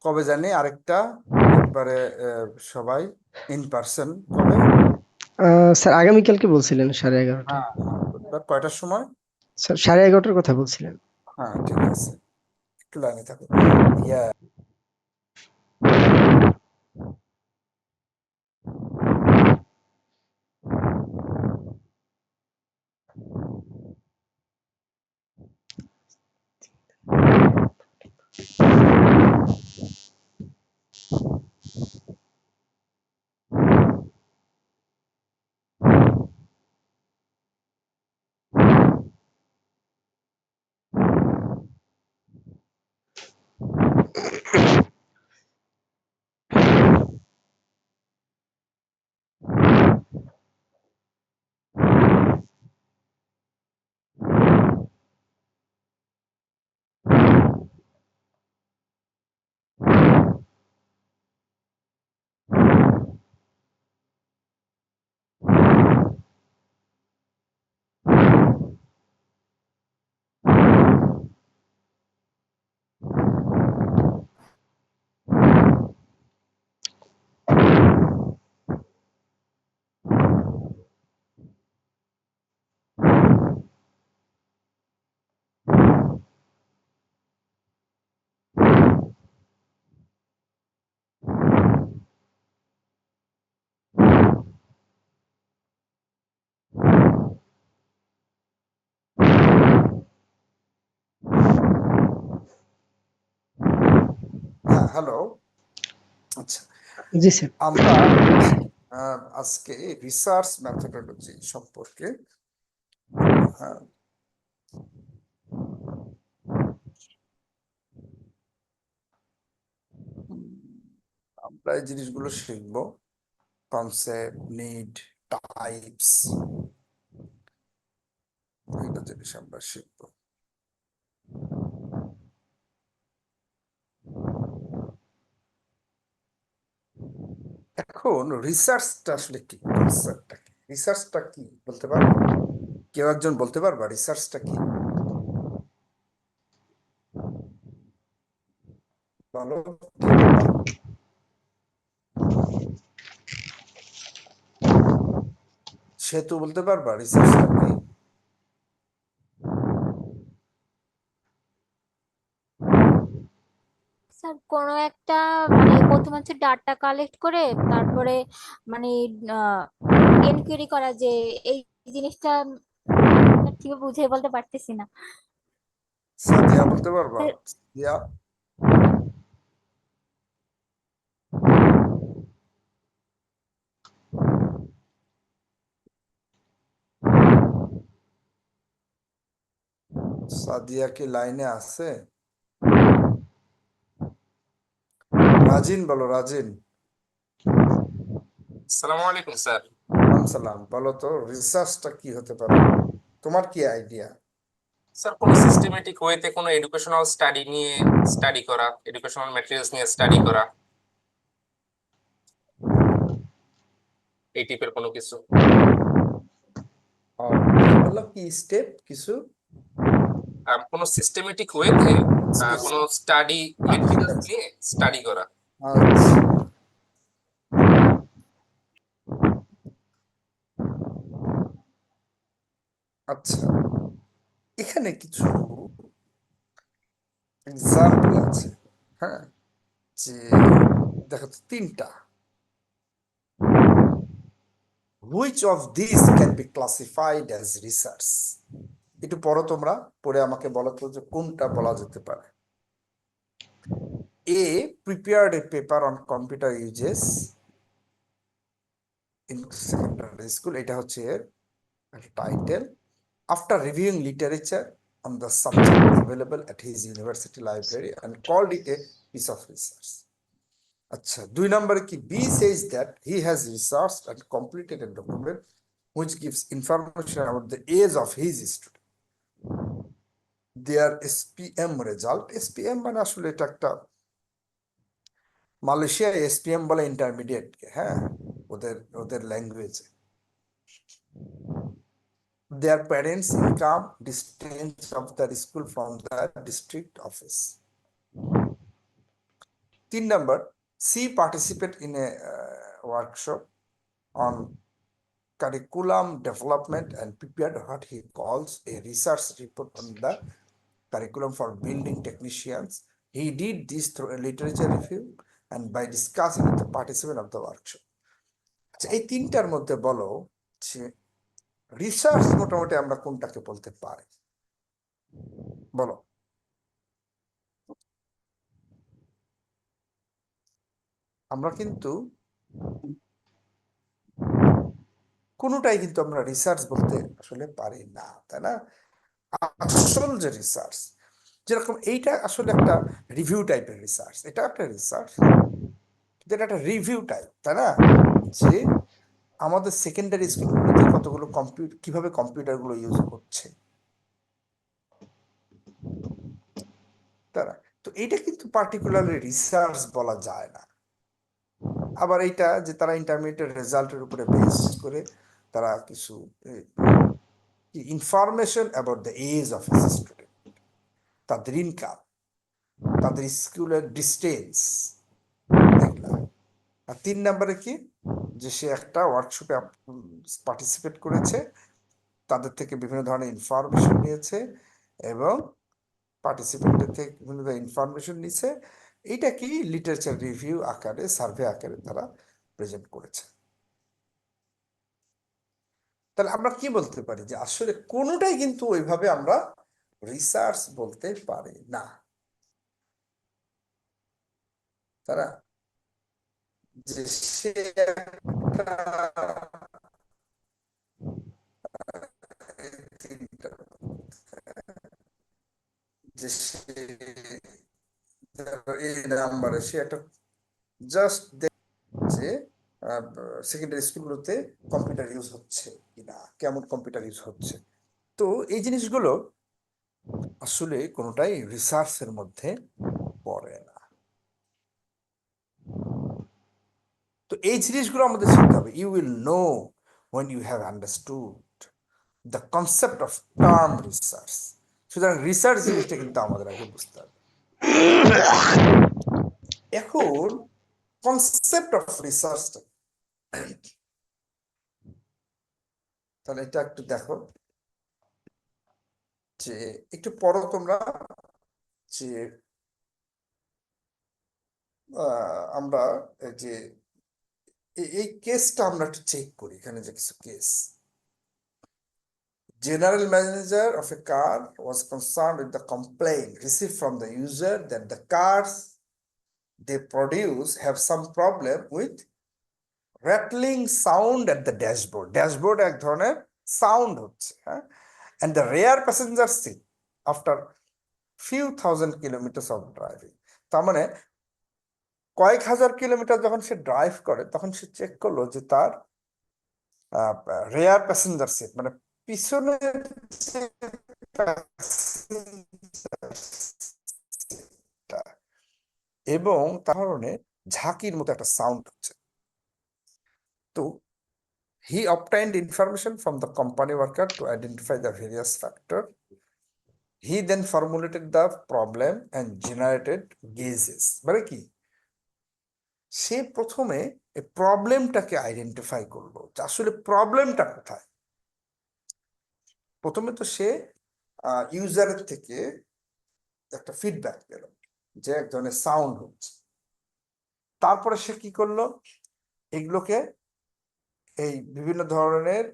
কবে জানি আরেকটা একবারে সবাই ইন পার্সন কবে? স্যার আগামীকালকে বলছিলেন 11:30টায়। হ্যাঁ হ্যাঁ, বুধবার কয়টার সময়? স্যার 11:30টার কথা বলছিলেন। হ্যাঁ ঠিক আছে, একটু লাইনে থাকো। ইয়া হ্যাঁ হ্যালো। আচ্ছা, জি স্যার। আমরা আজকে রিসার্চ মেথোডোলজি সম্পর্কে, হ্যাঁ, উম, আমরা এই জিনিসগুলো শিখবো। কনসেপ্ট, নিড, টাইপস, এগুলো জিনিস আমরা শিখবো। এখন রিসার্চটা আসলে কি, কনসেপ্টটা কি, রিসার্চটা কি বলতে পারবো? কেউ একজন বলতে পারবা রিসার্চটা কি? বলো, কে বলবা? সে তো বলতে পারবা রিসার্চটা কি? স্যার কোনো একটা মানে প্রথমে হচ্ছে ডাটা কালেক্ট করে তারপরে মানে এনকোয়ারি করা যে এই জিনিসটা ঠিক বুঝে বলতে পারতেছি না সাদিয়া বলতে পারবা? স্যার। সাদিয়া, সাদিয়া কি লাইনে আছে? রাজিন বলো, রাজিন। আসসালামু আলাইকুম স্যার। ওয়ালাইকুম সালাম। বলো তো রিসার্চটা কি হতে পারে, তোমার কি আইডিয়া? স্যার কোনো সিস্টেমেটিক ওয়েতে কোনো এডুকেশনাল স্টাডি নিয়ে স্টাডি করা, এডুকেশনাল ম্যাটেরিয়ালস নিয়ে স্টাডি করা, এই টাইপের কোনো কিছু। ও, কি বললাম, কি স্টেপ কিছু? কোনো সিস্টেমেটিক ওয়েতে কোনো স্টাডি ম্যাটেরিয়ালস আচ্ছা নিয়ে স্টাডি করা। আচ্ছা আচ্ছা, এখানে কিছু এক্সাম্পল আছে। হ্যাঁ, যে দেখো তো তিনটা, which of this can be classified as research. একটু পড়ো তোমরা, পড়ে আমাকে বলো তো যে কোনটা বলা যেতে পারে। A prepared a paper on computer uses in secondary school, এটা হচ্ছে এর একটা টাইটেল। After reviewing literature on the subject available at his university library and called it a piece of research. আচ্ছা, দুই নম্বরে কি, B says that he has researched and completed a document which gives information about the age of his student, their SPM result। SPM মানে আসলে এটা একটা, মালয়েশিয়ায় SPM বলে ইন্টারমিডিয়েট কে, হ্যাঁ, ওদের ওদের ল্যাঙ্গুয়েজে। their parents income, distance of the school from the district office। 3 number, C participate in a workshop on curriculum development and prepared what he calls a research report on the curriculum for building technicians. He did this through a literature review and by discussing with the participant of the workshop. আচ্ছা, এই তিনটার মধ্যে বলো যে research মোটামুটি আমরা কোনটাকে বলতে পারি, বলো। আমরা কিন্তু কোনোটাই কিন্তু আমরা রিসার্চ বলতে আসলে পারি না, তাই না? আসল যে রিসার্চ, যেরকম এইটা আসলে একটা রিভিউ টাইপের রিসার্চ, এটা একটা রিসার্চ যেটা একটা রিভিউ টাইপ, তাই না? যে আমাদের সেকেন্ডারি স্কুলগুলোতে কতগুলো কিভাবে কম্পিউটারগুলো ইউজ হচ্ছে, তাই না? তো এইটা কিন্তু পার্টিকুলারলি রিসার্চ বলা যায় না। আবার এইটা যে তারা ইন্টারমিডিয়েট রেজাল্টের উপরে বেস করে তারা কিছু information about the age of his student, তাদের ইনকাম, তাদের স্কুলের ডিস্টেন্স দেখলাম। আর 3 নম্বরে কি, যে সে একটা ওয়ার্কশপে পার্টিসিপেট করেছে, তাদের থেকে বিভিন্ন ধরনের ইনফরমেশন নিয়েছে এবং পার্টিসিপেন্টের থেকে বিভিন্ন ধরনের ইনফরমেশন নিছে, এইটা কি লিটারেচার রিভিউ আকারে, সার্ভে আকারে তারা প্রেজেন্ট করেছে। তাহলে আমরা কি বলতে পারি যে আসলে কোনোটাই কিন্তু ওইভাবে আমরা রিসার্চ বলতে পারি না, তারা যে সে যে এই নাম্বারে সে একটা জাস্ট যে সেকেন্ডারি স্কুলগুলোতে কম্পিউটার ইউজ হচ্ছে কিনা, কেমন কম্পিউটার ইউজ হচ্ছে। তো এই জিনিসগুলো আসলে কোনোটাই রিসার্চের মধ্যে পড়ে না। তো এই জিনিসগুলো আমাদের শিখতে হবে। You will know when you have understood the concept of term research. সুতরাং রিসার্চ জিনিসটা কিন্তু আমাদের আগে বুঝতে হবে। এখন কনসেপ্ট অফ রিসার্চ, তাহলে এটা একটু দেখো যে একটু পড়ো তোমরা যে আমরা যে এই কেসটা আমরা একটু চেক করি, এখানে যে কিছু case. General manager of a car was concerned with the complaint received from the user that the cars they produce have some problem with rattling sound at the dashboard. Dashboard এক ধরনের sound হচ্ছে, হ্যাঁ, and the rear passenger seat after few thousand kilometers of driving. তার মানে কয়েক হাজার kilometre যখন সে drive করে তখন সে চেক করলো যে তার রেয়ার প্যাসেঞ্জার সিট মানে পিছনের এবং তার কারণে ঝাঁকির মতো একটা সাউন্ড হচ্ছে। তো he obtained information from the company worker to identify the various factors. He then formulated the problem and generated gauges. মানে কি, সে প্রথমে এই প্রবলেমটাকে আইডেন্টিফাই করলো যে আসলে প্রবলেমটা কোথায়। প্রথমে তো সে ইউজারের থেকে একটা ফিডব্যাক পেল যে এক ধরনের সাউন্ড হচ্ছে। তারপরে সে কি করলো, এগুলোকে এই বিভিন্ন ধরনের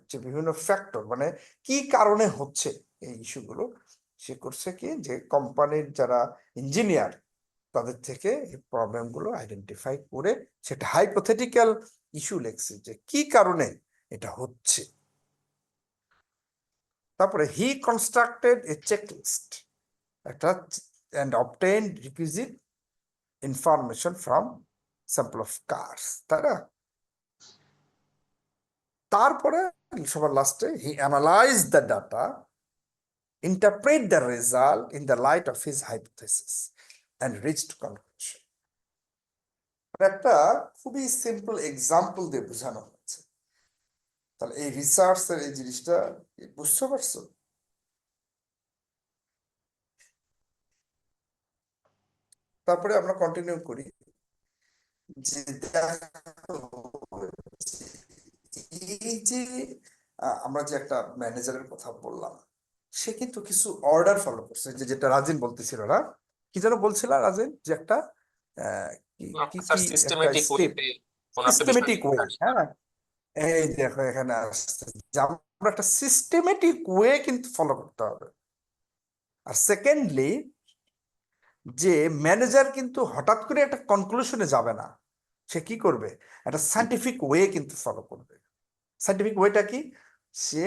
যে বিভিন্ন ফ্যাক্টর মানে কি কারণে হচ্ছে এই ইস্যুগুলো, সে করছে কি যে কোম্পানির যারা ইঞ্জিনিয়ার তাদের থেকে এই প্রবলেমগুলো আইডেন্টিফাই করে সেটা হাইপোথেটিক্যাল ইস্যু লেখছে যে কি কারণে এটা হচ্ছে। তারপরে হি কনস্ট্রাক্টেড এ চেকলিস্ট একটা and obtained requisite information from sample of cars, তাই না? তারপরে সবার লাস্টে he analyzed the data, interpret the result in the light of his hypothesis and reached conclusion. একটা খুবই সিম্পল এক্সাম্পল দিয়ে বোঝানো হচ্ছে। তাহলে এই রিসার্চের এই জিনিসটা বুঝতে পারছো? তারপরে আমরা কন্টিনিউ করি যে দেখো, এই যে আমরা যে একটা ম্যানেজারের কথা বললাম, সে কিন্তু কিছু অর্ডার ফলো করছে, যে যেটা রাজিন বলতেছিল না, কি যেন বলছিল রাজিন, যে একটা কি কি স্যার কি একটা সিস্টেমেটিক স্টেপ, ওয়েতে কোনো একটা বিষয় সিস্টেমেটিক ওয়ে। study করা। হ্যাঁ, এই দেখো এখানে আসছে যে আমরা একটা সিস্টেমেটিক ওয়ে কিন্তু ফলো করতে হবে। আর সেকেন্ডলি, যে ম্যানেজার কিন্তু হঠাৎ করে একটা কনক্লুশনে যাবে না, সে কি করবে, একটা সাইন্টিফিক ওয়ে কিন্তু ফলো করবে। সাইন্টিফিক ওয়েটা কি, সে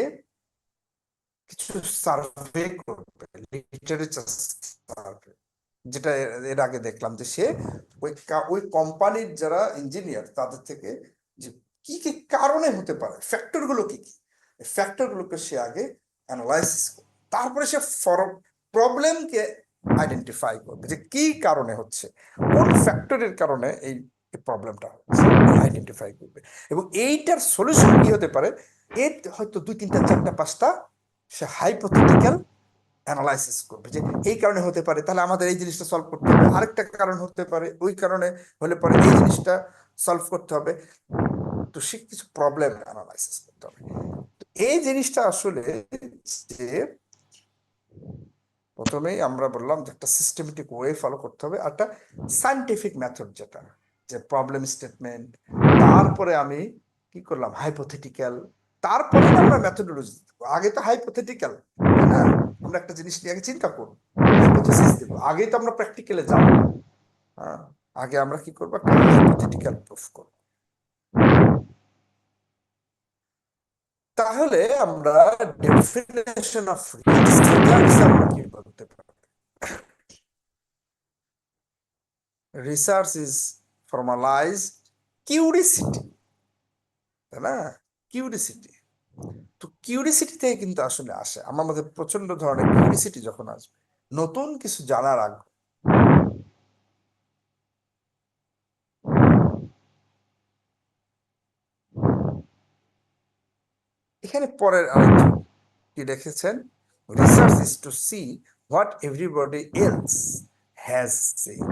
কিছু সার্ভে করবে, লিটারেচার সার্ভে, যেটা এর আগে দেখলাম যে সে ওই কোম্পানির যারা ইঞ্জিনিয়ার তাদের থেকে যে কি কি কারণে হতে পারে, ফ্যাক্টর গুলো কি কি, ফ্যাক্টর গুলোকে সে আগে অ্যানালাইসিস করবে, তারপরে সে প্রবলেমকে আইডেন্টিফাই করবে যে কি কারণে হচ্ছে, কোন ফ্যাক্টরের কারণে এই প্রবলেমটা হচ্ছে আইডেন্টিফাই করবে, এবং এইটার সলিউশন কি হতে পারে, এর হয়তো 2 3 4 5টা সে হাইপোথেটিক্যাল অ্যানালাইসিস করবে যে এই কারণে হতে পারে, তাহলে আমাদের এই জিনিসটা সলভ করতে হবে, আরেকটা কারণ হতে পারে ওই কারণে হলে পরে এই জিনিসটা সলভ করতে হবে। তো সে কিছু প্রবলেম অ্যানালাইসিস করতে হবে। তো এই জিনিসটা আসলে যে প্রথমেই আমরা বললাম যে একটা সিস্টেমেটিক ওয়ে ফলো করতে হবে, আর একটা সাইন্টিফিক মেথড, যেটা যে প্রবলেম স্টেটমেন্ট, তারপরে আমি কি করলাম হাইপোথেটিক্যাল, তারপরে আমরা মেথডোলজি। আগে তো হাইপোথেটিক্যাল, তাই না, আমরা একটা জিনিস নিয়ে আগে চিন্তা করবো, হাইপোথেসিস দেব, আগেই তো আমরা প্র্যাকটিক্যালে যাবো। হ্যাঁ, আগে আমরা কি করবো, একটা হাইপোথেটিক্যাল প্রুফ করবো। তাহলে আমরা ডেফিনেশন অফ রিসার্চ আমরা কি বলতে পারি, রিসার্চ ইজ ফর্মালাইজড কিউরিসিটি, তাই না, কিউরিসিটি। তো কিউরিসিটি থেকে কিন্তু আসলে আসে আমার মধ্যে প্রচন্ড ধরনের কিউরিসিটি, যখন আসবে নতুন কিছু জানার আগ্রহ। এখানে পরের আরেকটি কি লিখেছেন, research is to see what everybody else has seen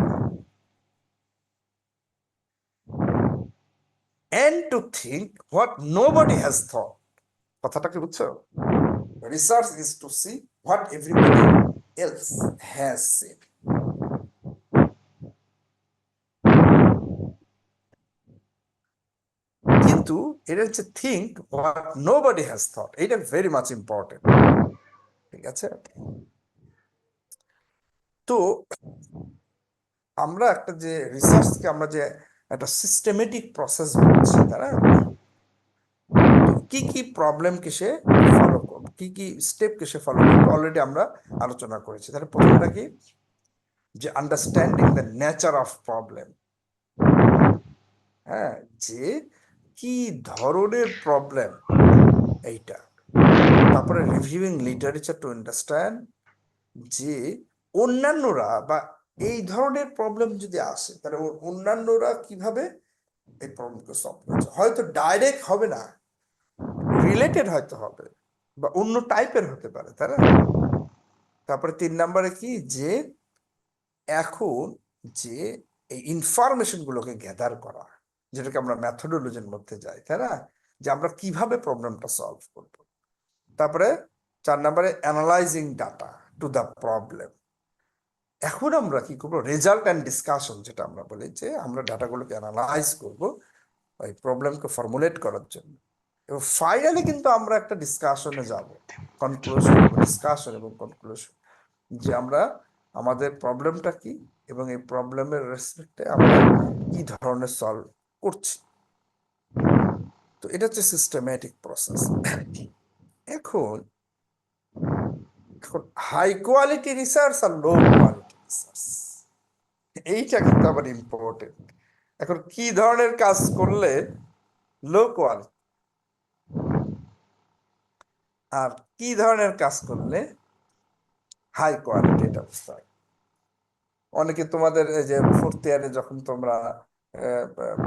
and to think what nobody has thought. কথাটা কি বুঝছো? Research is to see what everybody else has seen. কিন্তু এটা হচ্ছে think what nobody has thought. এটা very much important. ঠিক আছে? তো আমরা একটা যে রিসার্চকে আমরা যে একটা সিস্টেমেটিক প্রসেস বলছি, তাই না? কি কি প্রবলেমকে সে ফলো করবে, কি কি স্টেপকে সে ফলো করবে, অলরেডি আমরা আলোচনা করেছি। তাহলে প্রথমটা কি, যে understanding the nature of problem. হ্যাঁ, যে কি ধরনের প্রবলেম এইটা। তারপরে রিভিউইং লিটারেচার টু আন্ডারস্ট্যান্ড, যে অন্যান্যরা বা এই ধরনের প্রবলেম যদি আসে, তাহলে অন্যান্যরা কিভাবে এই প্রবলেমকে সলভ করেছে, হয়তো ডাইরেক্ট হবে না, রিলেটেড হয়তো হবে, বা অন্য টাইপের হতে পারে, তাই না? তারপরে 3 নম্বরে কি, যে এখন যে এই ইনফরমেশন গুলোকে গ্যাদার করা, যেটাকে আমরা মেথডোলজির মধ্যে যাই, তাই না, যে আমরা কিভাবে প্রবলেমটা সলভ করব। তারপরে 4 নম্বরে analysing data to the problem. এখন আমরা কি করবো, রেজাল্ট অ্যান্ড ডিসকাশন, যেটা আমরা বলি, যে আমরা ডাটাগুলোকে অ্যানালাইজ করব ওই প্রবলেমকে ফর্মুলেট করার জন্য, এবং ফাইনালি কিন্তু আমরা একটা ডিসকাশনে যাব, কনক্লুশন, ডিসকাশন এবং কনক্লুশন, যে আমরা আমাদের প্রবলেমটা কি এবং এই প্রবলেমের রেসপেক্টে আমরা কি ধরনের সলভ করছি। তো এটা হচ্ছে সিস্টেম্যাটিক প্রসেস। এখন এখন হাই কোয়ালিটি রিসার্চ আর লো কোয়ালিটি রিসার্চ, এইটা কিন্তু আবার ইম্পর্টেন্ট। এখন কি ধরনের কাজ করলে লো কোয়ালিটি, আর কি ধরনের কাজ করলে হাই কোয়ালিটি, এটা বুঝতে হবে। অনেকে তোমাদের এই যে 4th ইয়ারে যখন তোমরা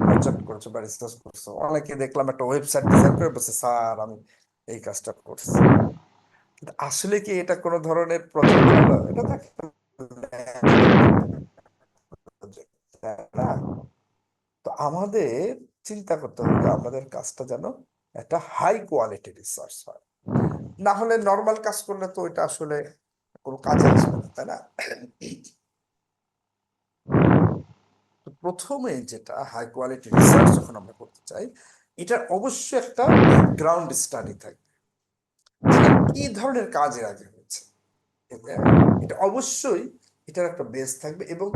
প্রজেক্ট করছো বা রিসার্চ করছো, অনেকে দেখলাম একটা ওয়েবসাইট ডিজাইন করে বলছে, স্যার আমি এই কাজটা করছি। কিন্তু আসলে কি এটা কোনো ধরনের প্রজেক্ট হলো? এটা তাই না? তো আমাদের চিন্তা করতে হবে যে আমাদের কাজটা যেন একটা হাই কোয়ালিটি রিসার্চ হয়, না হলে নর্মাল কাজ করলে তো এটা আসলে কোনো কাজে আসবে না, তাই না? তো প্রথমে যেটা হাই কোয়ালিটি রিসার্চ যখন আমরা করতে চাই, এটার অবশ্যই একটা ব্যাকগ্রাউন্ড স্টাডি থাকবে, যেটা কি ধরনের কাজ এর আগে হয়েছে, এটা অবশ্যই এটার একটা বেস থাকবে, এবং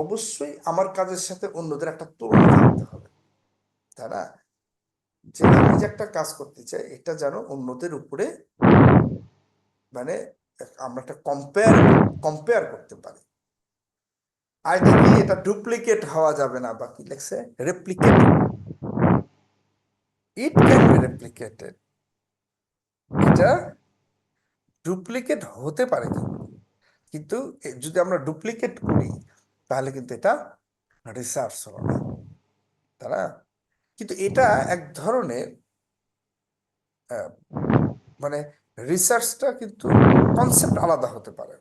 অবশ্যই আমার কাজের সাথে অন্যদের একটা তুলনা থাকতে হবে, তাই না? যে আমি যে একটা কাজ করতে চাই এটা যেন অন্যদের উপরে মানে আমরা একটা কম্পেয়ার করতে পারি। আর এটা কি, এটা ডুপ্লিকেট হওয়া যাবে না, বা কি লেখছে, replicate, it can be replicated, এটা ডুপ্লিকেট হতে পারে, কিন্তু কিন্তু যদি আমরা ডুপ্লিকেট করি তাহলে কিন্তু এটা রিসার্চ হবে না, তাই না? কিন্তু এটা এক ধরনের মানে রিসার্চটা কিন্তু কনসেপ্ট আলাদা হতে পারে।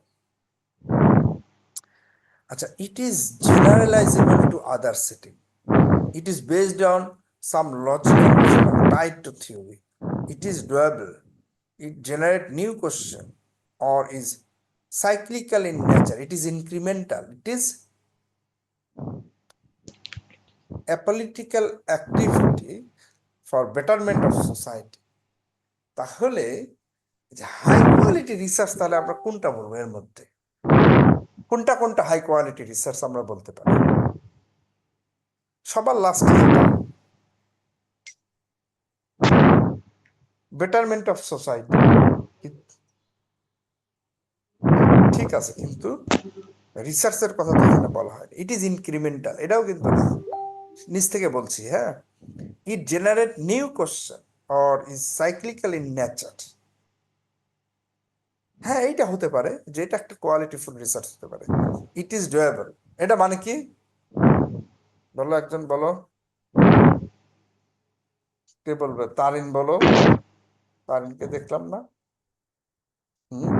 আচ্ছা, it is generalizable to other setting, it is based on some logical reasoning tied to theory, it is doable, it generate new question, or is cyclical in nature, it is incremental, it is a political activity for betterment of society। তাহলে যে high quality research, তাহলে আমরা কোনটা বলবো, এর মধ্যে কোনটা কোনটা হাই কোয়ালিটি রিসার্চ আমরা বলতে পারি? সবার লাস্টে যেটা বেটারমেন্ট অফ সোসাইটি, ঠিক আছে, কিন্তু রিসার্চের কথা তো এখানে বলা হয়, ইট ইজ ইনক্রিমেন্টাল, এটাও কিন্তু না, নিচ থেকে বলছি, হ্যাঁ, it generate new question or is cyclical in nature. হ্যাঁ, এইটা হতে পারে যে এটা একটা কোয়ালিটিফুল রিসার্চ হতে পারে। ইট ইজ ডুয়েবল, এটা মানে কি বলো, একজন বলো, কে বলবে? তারিন বলো, তারিনকে দেখলাম না। হুম,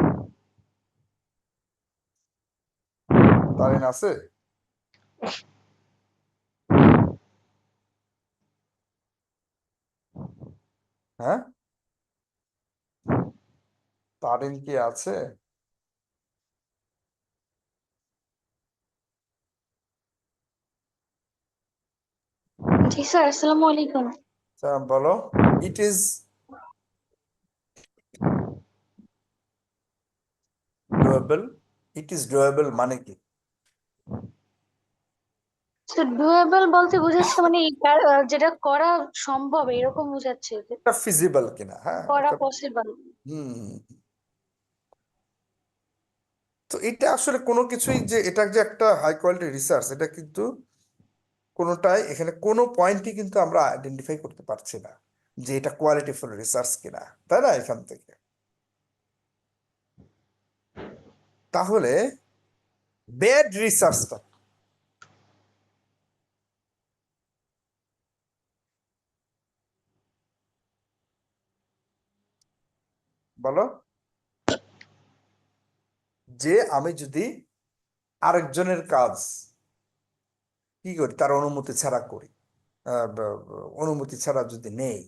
তারিন আছে? হ্যাঁ, তারিন কি আছে? জি স্যার, আসসালামু আলাইকুম। আচ্ছা, বলো, ইট is doable, it is doable মানে কি? তো ডুয়েবল বলতে বোঝাচ্ছে মানে যেটা করা সম্ভব এরকম বোঝাচ্ছে যে এটা ফিজিবল কিনা, হ্যাঁ, করা এটা পসিবল। হুম। তো এটা আসলে কোনো কিছুই, যে এটা যে একটা হাই কোয়ালিটি রিসার্চ, এটা কিন্তু কোনোটাই এখানে কোনো পয়েন্টই কিন্তু আমরা আইডেন্টিফাই করতে পারছি না যে এটা কোয়ালিটিফুল রিসার্চ কিনা, তাই না? এখান থেকে তাহলে ব্যাড রিসার্চটা বলো, যে আমি যদি আরেকজনের কাজ কি করি, তার অনুমতি ছাড়া করি, অনুমতি ছাড়া যদি নেই,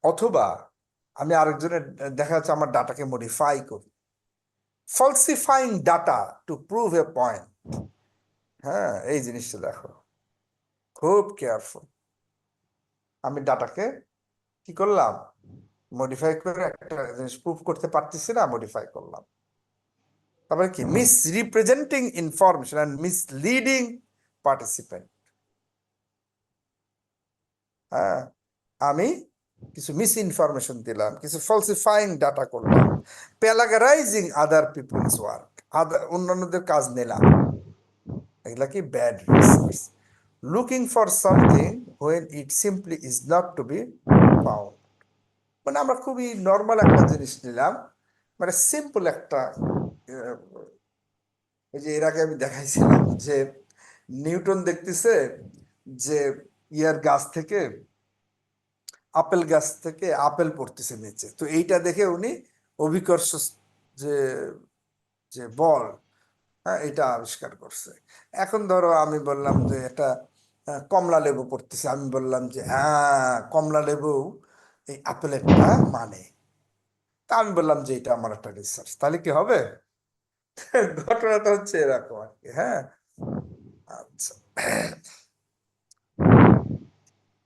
অথবা আমি আরেকজনের দেখা যাচ্ছে আমার ডাটাকে মডিফাই করি, falsifying data to prove a point, হ্যাঁ, এই জিনিসটা দেখো, খুব কেয়ারফুল। আমি ডাটাকে কি করলাম, মডিফাই করে একটা জিনিস প্রুভ করতে পারতেছি না, মডিফাই করলাম। তারপরে কি, miss representing information and misleading participant, হ্যাঁ, আমি কিছু মিস ইনফরমেশন দিলাম, কিছু ফলসিফাইং ডাটা করলাম, প্যালাগারাইজিং আদার পিপলস ওয়ার্ক, অন্যান্যদের কাজ নিলাম, এগুলা কি bad research. Looking for something when it simply is not to be found, মানে আমরা খুবই নর্মাল একটা জিনিস নিলাম, মানে সিম্পল একটা এই যে এর আগে আমি দেখাইছিলাম যে নিউটন দেখতেছে যে ইয়ার গাছ থেকে, আপেল গাছ থেকে আপেল পড়তেছে নিচে, তো এইটা দেখে উনি অভিকর্ষ যে যে বল হ্যাঁ, এটা আবিষ্কার করছে। এখন ধরো আমি বললাম যে একটা কমলা লেবু পড়তেছে, আমি বললাম যে হ্যাঁ কমলা লেবু এই আপেলেরটা মানে, তা আমি বললাম যে এটা আমার একটা রিসার্চ, তাহলে কি হবে? ঘটনাটা হচ্ছে এরকম আর কি। হ্যাঁ, আচ্ছা।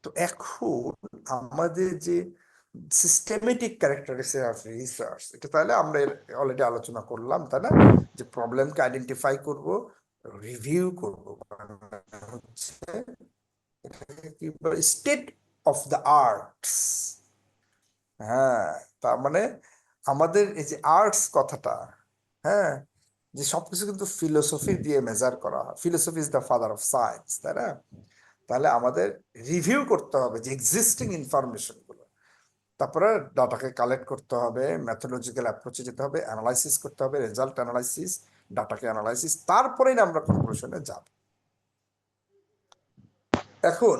তো এখন আমাদের যে সিস্টেমেটিক ক্যারেক্টারিস্টিক অফ রিসার্চ, এটা তাহলে আমরা অলরেডি আলোচনা করলাম, তাই না? যে প্রবলেমকে আইডেন্টিফাই করব, রিভিউ করব, হচ্ছে কি স্টেট অফ দ্য আর্টস। হ্যাঁ, তার মানে আমাদের এই যে আর্টস কথাটা, হ্যাঁ, যে সবকিছু কিন্তু ফিলোসফি দিয়ে মেজার করা হয়, philosophy is the father of science, তাই না? তাহলে আমাদের রিভিউ করতে হবে যে এক্সিস্টিং ইনফরমেশন গুলো, তারপরে ডাটাকে কালেক্ট করতে হবে, ম্যাথোলজিক্যাল অ্যাপ্রোচে যেতে হবে, অ্যানালাইসিস করতে হবে, রেজাল্ট অ্যানালাইসিস, ডাটাকে অ্যানালাইসিস, তারপরেই না আমরা কনক্লুশনে যাব। এখন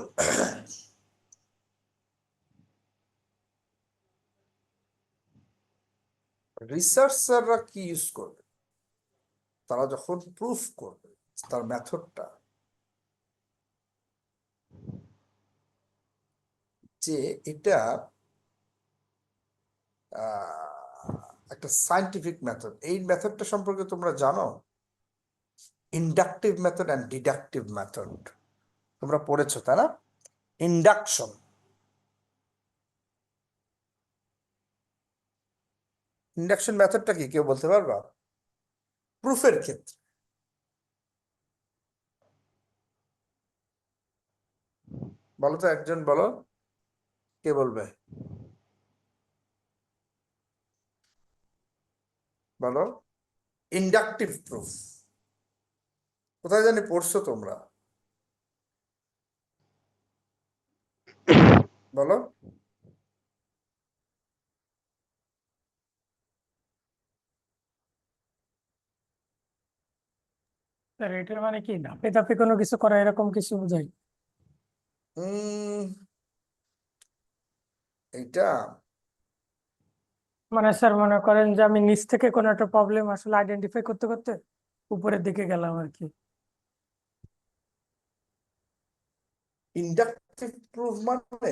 রিসার্চাররা কি ইউজ করবে? তারা যখন প্রুফ করবে তার মেথডটা, যে এটা একটা সায়েন্টিফিক মেথড, এই মেথডটা সম্পর্কে তোমরা জানো? Inductive method and deductive method তোমরা পড়েছো, তাই না? ইন্ডাকশন, ইন্ডাকশন মেথডটা কি কেউ বলতে পারবা? প্রুফের ক্ষেত্রে বলো তো, একজন বলো, কে বলবে? বলো, ইন্ডাকটিভ প্রুফ কোথায় জানি পড়ছো তোমরা, বলো। স্যার এটার মানে কি ধাপে ধাপে কোনো কিছু করা এরকম কিছু বোঝায়? উম এইটা মানে স্যার মনে করেন যে আমি নিচ থেকে কোনো একটা প্রবলেম আসলে আইডেন্টিফাই করতে করতে উপরের দিকে গেলাম আর কি। ইন্ডাকটিভ প্রুফ মানে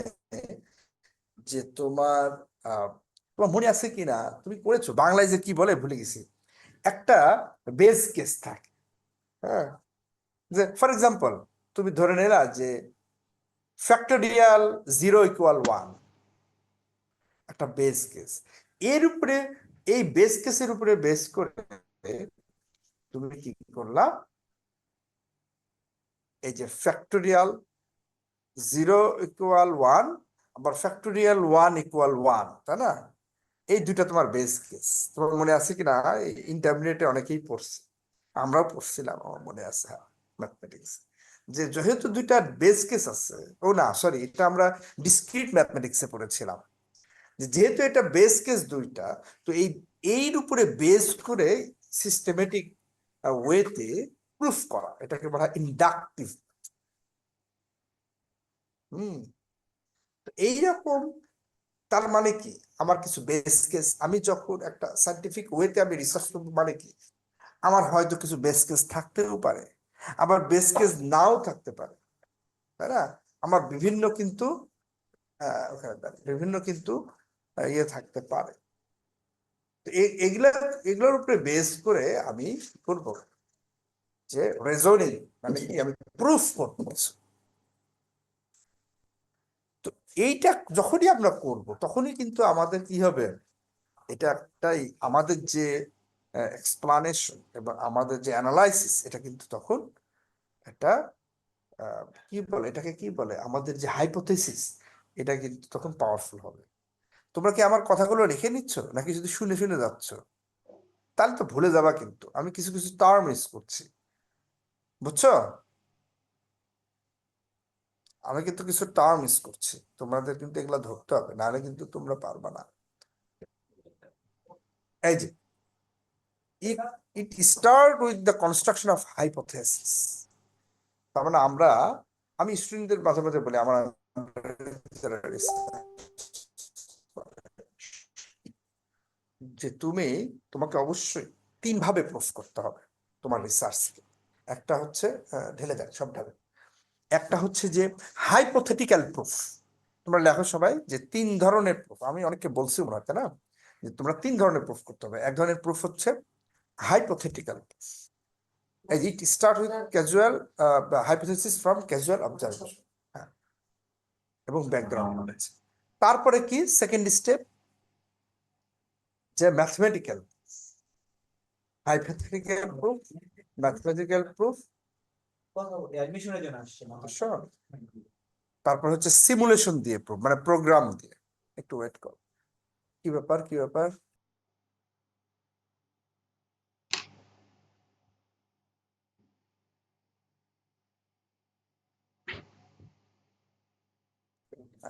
যে তোমার তোমার মনে আছে কিনা, তুমি পড়েছো বাংলায় যে কি বলে ভুলে গেছি, একটা বেস কেস থাকে। হ্যাঁ, যে ফর এক্সাম্পল তুমি ধরে নিলা যে ফ্যাক্টোরিয়াল 0 = 1, একটা বেস কেস। এর উপরে, এই বেস কেসের উপরে বেস করে তুমি কি করলা, এই যে ফ্যাক্টোরিয়াল 0 = 1 আবার ফ্যাক্টোরিয়াল 1 = 1, তাই না? এই দুইটা তোমার বেস কেস। তোমার মনে আছে কিনা, ইন্টারমিডিয়েটে অনেকেই পড়ছে, আমরাও পড়ছিলাম, আমার মনে আছে, হ্যাঁ, ম্যাথমেটিক্স, যে যেহেতু দুইটা বেস কেস আছে, ও না সরি, এটা আমরা ডিসক্রিট ম্যাথমেটিক্সে পড়েছিলাম, যে যেহেতু এটা বেস কেস দুইটা, তো এর উপরে বেস করে সিস্টেমেটিক ওয়েতে প্রুফ করা, এটাকে বলা হয় ইন্ডাকটিভ। তো এইরকম, তার মানে কি, আমার কিছু বেস কেস, আমি যখন একটা সাইন্টিফিক ওয়েতে আমি রিসার্চ করবো, মানে কি, আমার হয়তো কিছু বেস কেস থাকতেও পারে, আবার বেস কেস নাও থাকতে পারে, তাই না? আমার বিভিন্ন কিন্তু ওখানে দাঁড়ায়, বিভিন্ন কিন্তু ইয়ে থাকতে পারে। তো এগুলা, এগুলোর উপরে বেস করে আমি কি করবো, যে রেজনিং, মানে কি, আমি প্রুফ করবো। তো এইটা যখনই আমরা করব, তখনই কিন্তু আমাদের কি হবে, এটা একটাই আমাদের যে এক্সপ্লানেশন এবং আমাদের যে অ্যানালাইসিস, এটা কিন্তু তখন একটা কি বলে, এটাকে কি বলে, আমাদের যে হাইপোথেসিস, এটা কিন্তু তখন পাওয়ারফুল হবে। তোমরা কি আমার কথাগুলো রেখে নিচ্ছ, নাকি শুধু শুনে শুনে যাচ্ছ? তাহলে তো ভুলে যাবা, কিন্তু আমি কিছু কিছু টার্ম মিস করছি, বুঝছো? আমি কিন্তু কিছু টার্ম মিস করছি, তোমাদের কিন্তু এগুলা ধরতে হবে, নাহলে কিন্তু তোমরা পারবা না। এই যে it start with the construction of hypothesis, তার মানে আমি স্টুডেন্টদের মাঝে মাঝে বলি, আমার যে তোমাকে অবশ্যই 3 ভাবে প্রুফ করতে হবে। তোমার রিসার্চ। একটা হচ্ছে ঢেলে দেন, সব ঢেলে। একটা হচ্ছে যে হাইপোথেটিক্যাল প্রুফ। তোমরা লেখো সবাই যে 3 ধরনের প্রুফ। আমি অনেককে বলছি মনে হয়, তাই না, যে তোমরা 3 ধরনের প্রুফ করতে হবে। এক ধরনের প্রুফ হচ্ছে hypothetical proof, it start with casual hypothesis from casual observation, হ্যাঁ, এবং ব্যাকগ্রাউন্ড নলেজ। তারপরে কি সেকেন্ড স্টেপ, যে mathematical, hypothetical proof, mathematical proof, তারপর হচ্ছে সিমুলেশন দিয়ে প্রুফ, মানে প্রোগ্রাম দিয়ে। একটু ওয়েট করো, কি ব্যাপার কি ব্যাপার?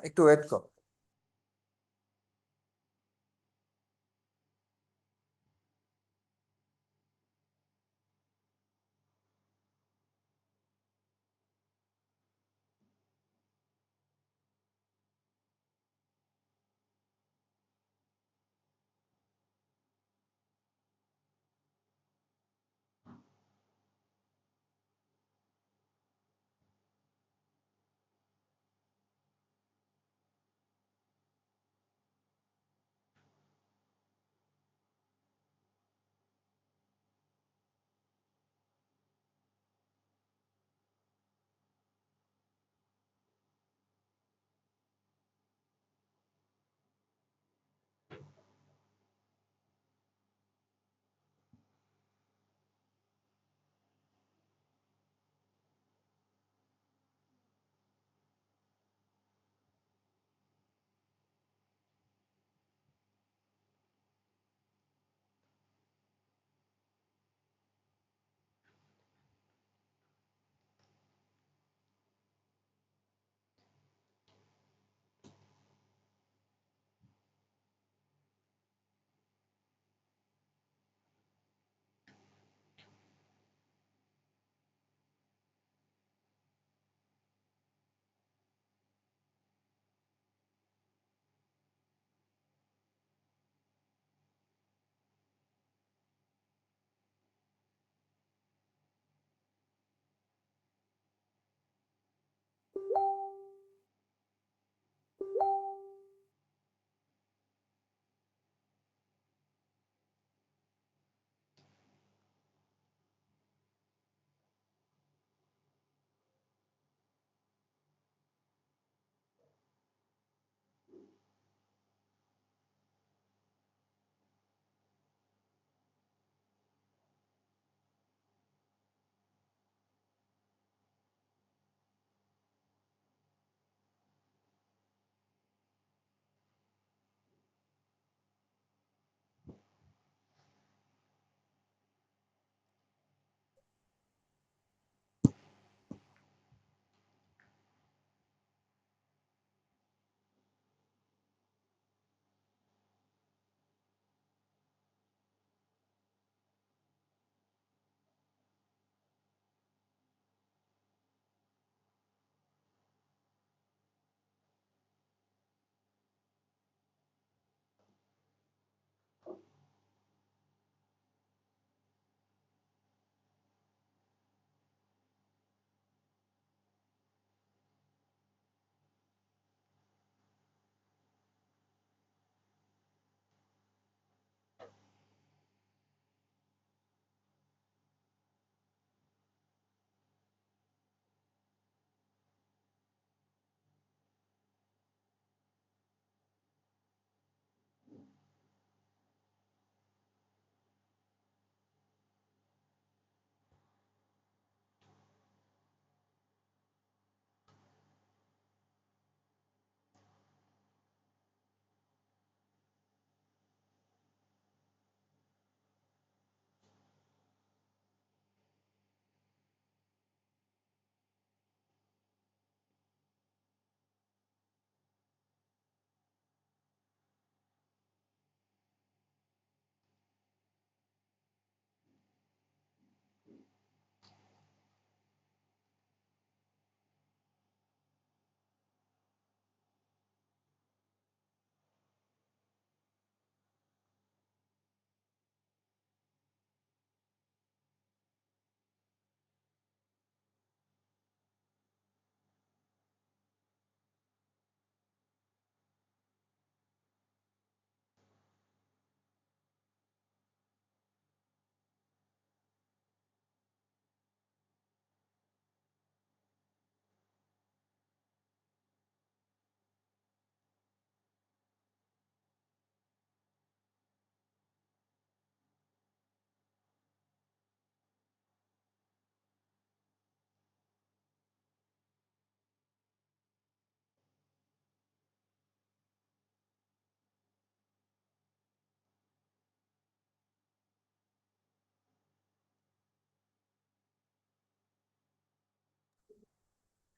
একটু ওয়েট করো।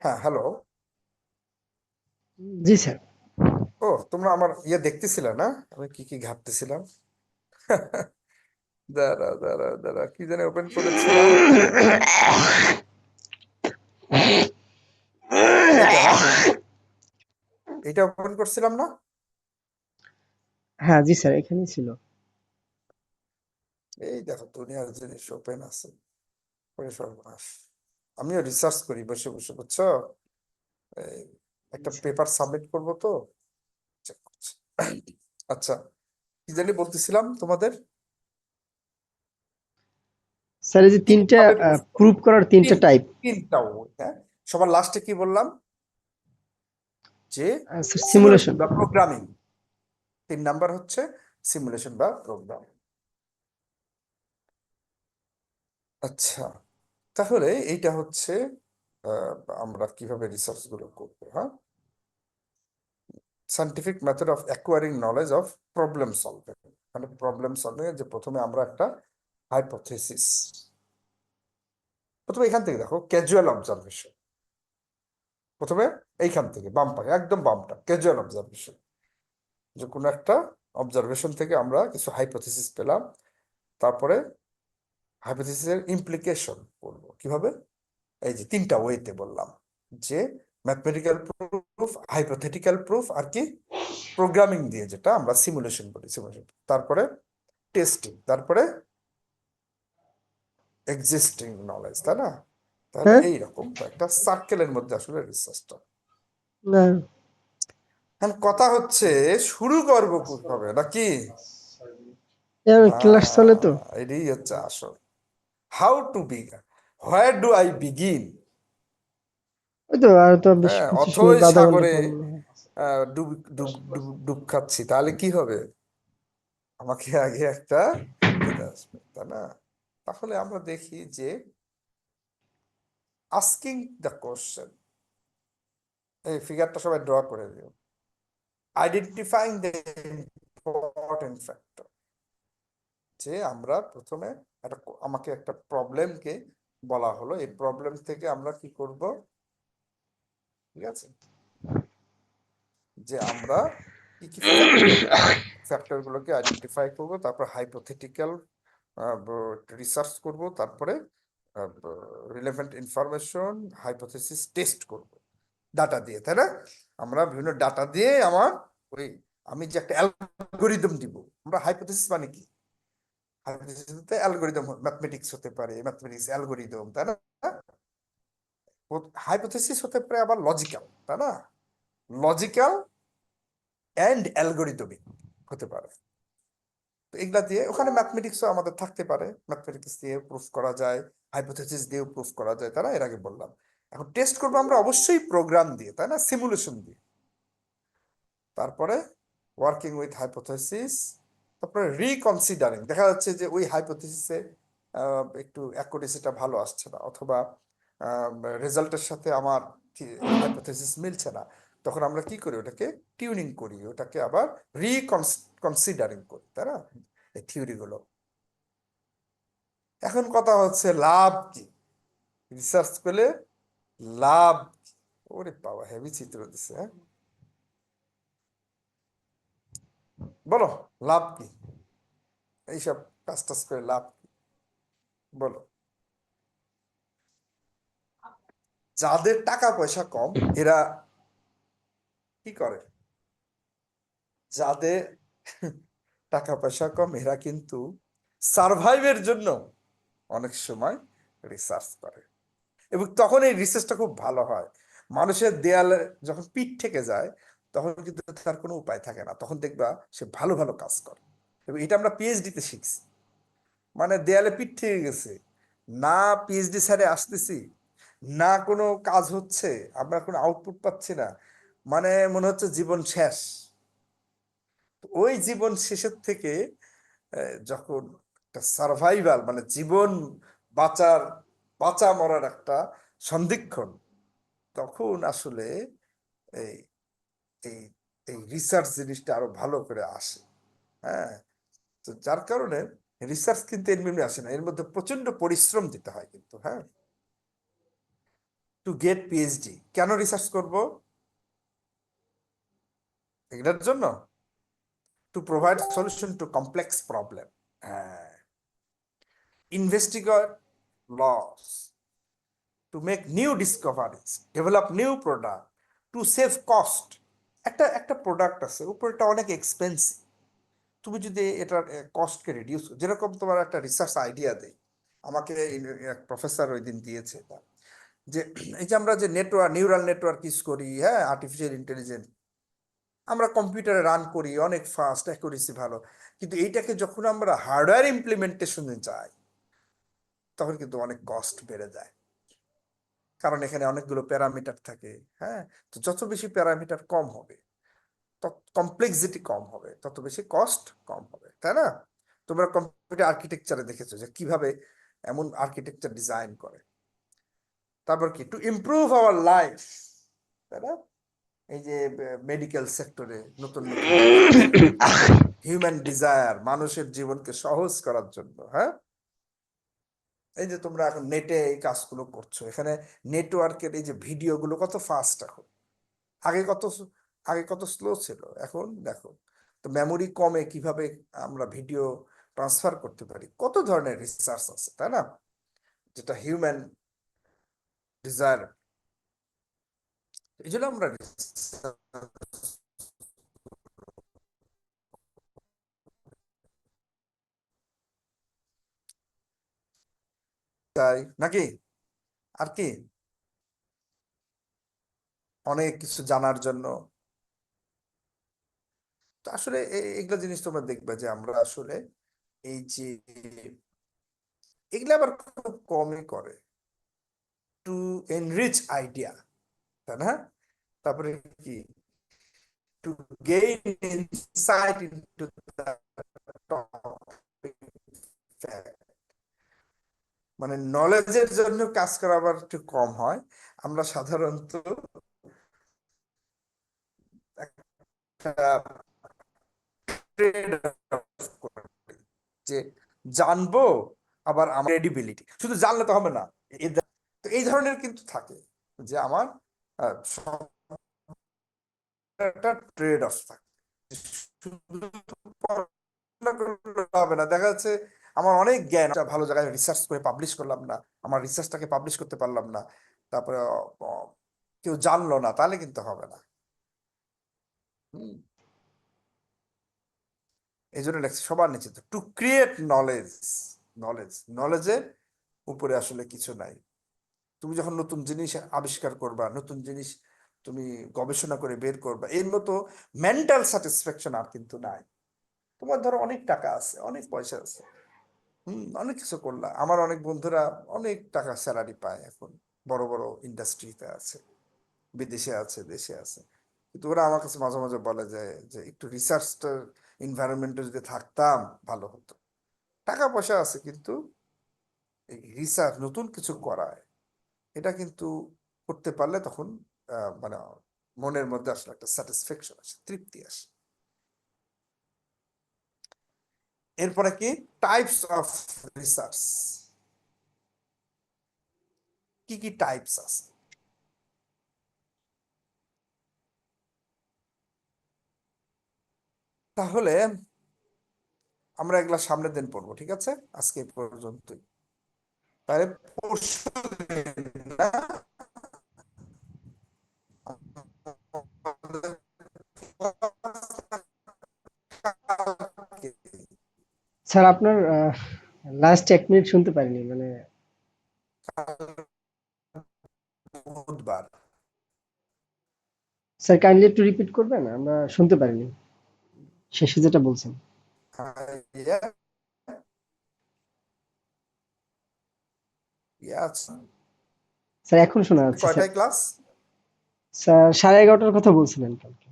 হ্যাঁ, হ্যালো। জি স্যার। ও, তোমরা আমার দেখতেছিলে না আমি কি কি ঘাটতেছিলাম? দাঁড়া দাঁড়া দাঁড়া, কি জানি ওপেন করেছিলাম। এইটা না, এইটা ওপেন করছিলাম না? হ্যাঁ জি স্যার, এখানেই ছিল। এই দেখো, দুনিয়ার জিনিস ওপেন আছে। ওরে সর্বনাশ, আমিও রিসার্চ করি বসে বসে, বুঝছো? এই, একটা পেপার সাবমিট করবো তো, check করছি। আচ্ছা, কি জানি বলতেছিলাম তোমাদের? স্যার এই যে তিনটা ভাবে proof করো। প্রুভ করার তিনটা টাইপ। তিনটা ওই, হ্যাঁ। সবার লাস্টে কি বললাম? যে স্যার সিমুলেশন সিমুলেশন। বা প্রোগ্রামিং। 3 নাম্বার হচ্ছে সিমুলেশন বা প্রোগ্রামিং। আচ্ছা, তাহলে এইটা হচ্ছে আমরা কিভাবে রিসার্চ গুলো করবো, হ্যাঁ? Scientific method of acquiring knowledge of problem solving. মানে প্রবলেম সলভিং এর যে প্রথমে আমরা একটা হাইপোথেসিস, প্রথমে এখান থেকে দেখো, ক্যাজুয়াল অবজারভেশন। প্রথমে এইখান থেকে বাম পাশে, একদম বামটা, ক্যাজুয়াল অবজারভেশন। যে কোনো একটা অবজারভেশন থেকে আমরা কিছু হাইপোথেসিস পেলাম, তারপরে হাইপোথেসিসের ইমপ্লিকেশন করবো কিভাবে? এই যে 3টা ওয়েতে বললাম, যে ম্যাথমেটিক্যাল প্রুফ, হাইপোথেটিক্যাল প্রুফ, আর কি প্রোগ্রামিং দিয়ে, যেটা আমরা সিমুলেশন বলি, সিমুলেশন। তারপরে টেস্টিং, তারপরে এক্সিস্টিং নলেজ, তাই না? তাহলে হ্যাঁ এইরকম একটা সার্কেলের মধ্যে আসলে রিসার্চটা। না এখন কথা হচ্ছে, শুরু করবো কিভাবে, নাকি? ক্লাস চলে তো। এটাই হচ্ছে আসল। How to begin, where do I begin? ওই তো আর তো বেশ হ্যাঁ, 25 মিনিট অথই বা আধা ঘন্টা সাগরে পর মনে হয়। ডুব ডুব ডুব ডুব খাচ্ছি, তাহলে কি হবে? আমাকে আগে একটা যেতে আসবে, তাই না? তাহলে আমরা দেখি যে আস্কিং দ্য কোশ্চেন, এই ফিগারটা সবাই ড্র করে দিও। আইডেন্টিফাইং দ্য ইম্পর্টেন্ট ফ্যাক্টর, যে আমরা প্রথমে আমাকে একটা প্রবলেমকে বলা হলো, এই প্রবলেম থেকে আমরা কি করব, ঠিক আছে? যে আমরা কি কি ফ্যাক্টর গুলোকে আইডেন্টিফাই করব, তারপর হাইপোথেটিক্যাল রিসার্চ করব, তারপরে রিলেভেন্ট ইনফরমেশন, হাইপোথেসিস টেস্ট করব ডাটা দিয়ে, তাই না? আমরা বিভিন্ন ডাটা দিয়ে আমার ওই, আমি যে একটা অ্যালগোরিদম দিব, আমরা হাইপোথেসিস মানে কি? হাইপোথেসিসতে অ্যালগোরিদম, ম্যাথমেটিক্স হতে পারে, ম্যাথমেটিক্স অ্যালগোরিদম, তাই না? হাইপোথেসিস হতে পারে আবার লজিক্যাল, তাই না? লজিক্যাল অ্যান্ড অ্যালগোরিদমিক হতে পারে। তো এগুলা দিয়ে, ওখানে ম্যাথমেটিক্সও আমাদের থাকতে পারে, ম্যাথমেটিক্স দিয়ে প্রুফ করা যায়, হাইপোথেসিস দিয়েও প্রুফ করা যায়, তাই না? এর আগে বললাম। এখন টেস্ট করবো আমরা অবশ্যই প্রোগ্রাম দিয়ে, তাই না? সিমুলেশন দিয়ে। তারপরে ওয়ার্কিং উইথ হাইপোথেসিস, তারপরে রিকনসিডারিং, দেখা যাচ্ছে যে ওই হাইপোথেসিসে একটু অ্যাকুরেসিটা ভালো আসছে না, অথবা রেজাল্টের সাথে আমার হাইপোথেসিস মিলছে না, তখন আমরা কি করি? ওটাকে টিউনিং করি, ওটাকে আবার রিকনসিডারিং করি, তাই না? এই থিওরি গুলো। এখন কথা হচ্ছে লাভ কি, রিসার্চ করলে লাভ কি? ওরে বাবা, হেভি চিত্র দিছে, হ্যাঁ? বলো, লাভ কি? এইসব কাজ টাজ করে লাভ কি? বলো। যাদের টাকা পয়সা কম, এরা কি করে? যাদের টাকা পয়সা কম, এরা কিন্তু সারভাইভের জন্য অনেক সময় রিসার্চ করে, এবং তখন এই রিসার্চটা খুব ভালো হয়। মানুষের দেয়ালে যখন পিঠ থেকে যায়, তখন কিন্তু তার কোনো উপায় থাকে না, তখন দেখবা সে ভালো ভালো কাজ করে। এবং এটা আমরা পিএইচডি তে শিখছি। মানে দেয়ালে পিঠ থেকে গেছে, না পিএইচডি স্যারে আসতেছি, না কোনো কাজ হচ্ছে, আমরা কোনো আউটপুট পাচ্ছি না, মানে মনে হচ্ছে জীবন শেষ। ওই জীবন শেষের থেকে যখন একটা সার্ভাইভাল, মানে জীবন বাঁচা মরার একটা সন্ধিক্ষণ, তখন আসলে এই এই এই রিসার্চ জিনিসটা আরো ভালো করে আসে। হ্যাঁ, তো যার কারণে রিসার্চ কিন্তু এমনি আসে না, এর মধ্যে প্রচন্ড পরিশ্রম দিতে হয় কিন্তু। হ্যাঁ, টু টু গেট পিএইচডি। কেন রিসার্চ করব? এটার জন্য to provide solution to complex problem, হ্যাঁ, investigate laws, to make new discoveries, develop new product, to save cost. একটা প্রোডাক্ট আছে, উপরটা অনেক এক্সপেন্সিভ, তুমি যদি এটার কস্টকে রিডিউস, যেরকম তোমার একটা রিসার্চ আইডিয়া দেয়, আমাকে এক প্রফেসর ওই দিন দিয়েছে এটা, যে এই যে আমরা যে নেটওয়ার্ক, নিউরাল নেটওয়ার্ক ইউজ করি, হ্যাঁ, আর্টিফিশিয়াল ইন্টেলিজেন্স আমরা কম্পিউটারে রান করি, অনেক ফাস্ট, অ্যাকুরেসি ভালো, কিন্তু এইটাকে যখন আমরা হার্ডওয়্যার ইমপ্লিমেন্টেশনে যাই তখন কিন্তু অনেক কস্ট বেড়ে যায়, কারণ এখানে অনেকগুলো প্যারামিটার থাকে, হ্যাঁ। তো যত বেশি প্যারামিটার কম হবে, তত কমপ্লেক্সিটি কম হবে, তত বেশি কস্ট কম হবে, তাই না? তোমরা কম্পিউটার আর্কিটেকচারে দেখেছো যে কিভাবে এমন আর্কিটেকচার ডিজাইন করে। তারপর কি, টু ইমপ্রুভ আওয়ার লাইফ, তাই না? এই যে মেডিকেল সেক্টরে নতুন নতুন হিউম্যান ডিজায়ার, মানুষের জীবনকে সহজ করার জন্য, হ্যাঁ। এই যে তোমরা এখন নেটে এই কাজগুলো করছো, এখানে নেটওয়ার্কের এই যে ভিডিওগুলো কত ফাস্ট এখন, আগে কত আগে কত স্লো ছিল, এখন দেখো। তো মেমোরি কমে কিভাবে আমরা ভিডিও ট্রান্সফার করতে পারি, কত ধরনের রিসার্চ আছে, তাই না, যেটা হিউম্যান ডিজায়ার। এই জন্য আমরা চাই নাকি, আর কি অনেক কিছু জানার জন্য। তো আসলে এগুলো জিনিস তোমরা দেখবে যে আমরা আসলে এই যে এগুলো আবার খুব কমই করে, টু এনরিচ আইডিয়া, তাই না? তারপরে কি, to gain insight into the topic, মানে নলেজের জন্য কাজ করা আবার একটু কম হয়। আমরা সাধারণত একটা trade off করি, যে জানবো আবার আমার ক্রেডিবিলিটি, শুধু জানলে তো হবে না, তো এই ধরনের কিন্তু থাকে যে আমার একটা ট্রেড অফ থাকে, শুধু পড়াশোনা করলে হবে না। দেখা যাচ্ছে আমার অনেক জ্ঞান, একটা ভালো জায়গায় রিসার্চ করে পাবলিশ করলাম না, আমার রিসার্চটাকে পাবলিশ করতে পারলাম না, তারপরে কেউ জানলো না, তাহলে কিন্তু হবে না। এই জন্য লেখছে সবার নিচে, টু ক্রিয়েট নলেজ, নলেজের উপরে আসলে কিছু নাই। তুমি যখন নতুন জিনিস আবিষ্কার করবা, নতুন জিনিস তুমি গবেষণা করে বের করবা, এর মতো মেন্টাল স্যাটিসফ্যাকশন আর কিন্তু নাই। তোমার ধরো অনেক টাকা আছে, অনেক পয়সা আছে, অনেক কিছু করলা, আমার অনেক বন্ধুরা অনেক টাকা স্যালারি পায় এখন, বড় বড় ইন্ডাস্ট্রিতে আছে, বিদেশে আছে, দেশে আছে, কিন্তু ওরা আমার কাছে মাঝে মাঝে বলে যে একটু রিসার্চটার এনভায়রনমেন্টে যদি থাকতাম ভালো হতো। টাকা পয়সা আছে কিন্তু এই রিসার্চ, নতুন কিছু করায়, এটা কিন্তু করতে পারলে তখন মানে মনের মধ্যে আসলে একটা স্যাটিসফ্যাকশন আসে, তৃপ্তি আসে। এরপরে কি, টাইপস অফ রিসার্চ, কি কি টাইপস আছে? তাহলে আমরা এগুলা সামনের দিন পড়বো, ঠিক আছে? আজকে এই পর্যন্তই, তাহলে পরশু দিন না, স্যার আপনার লাস্ট 1 মিনিট শুনতে পারিনি, মানে বুধবার। স্যার কাইন্ডলি একটু রিপিট করবেন, আমরা শুনতে পারিনি শেষে যেটা বলছেন। স্যার এখন শোনা যাচ্ছে স্যার। কয়টায় ক্লাস? স্যার 11:30টার কথা বলছিলেন কালকে।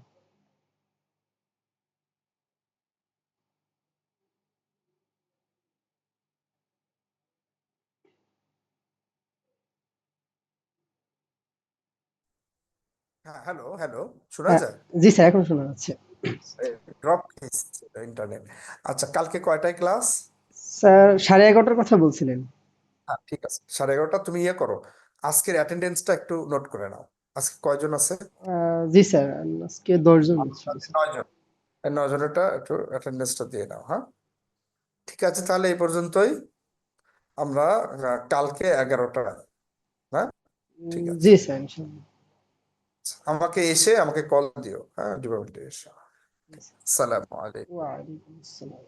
হ্যাঁ, হ্যালো হ্যালো, শোনা হ্যাঁ, যায়? জি স্যার এখন শোনা যাচ্ছে। Drop internet. আচ্ছা, কালকে কয়টায় ক্লাস? স্যার 11:30টার কথা বলছিলেন। হ্যাঁ, ঠিক আছে, 11:30 তুমি ইয়ে করো, আজকের অ্যাটেন্ডেন্সটা একটু নোট করে নাও। আজকে কয়জন আছে? জি স্যার, আজকে 10 জন ছিল স্যার। 9 জন। এই 9 জনেরটা একটু অ্যাটেন্ডেন্সটা দিয়ে নাও, হ্যাঁ? ঠিক আছে, তাহলে এই পর্যন্তই। আমরা কালকে 11টায়, হ্যাঁ? ঠিক আছে। জি স্যার, ইনশাআল্লাহ। আমাকে কল দিও, হ্যাঁ, ডিপার্টমেন্টে এসে। সালাম আলাইকুম। ওয়া আলাইকুম আসসালাম।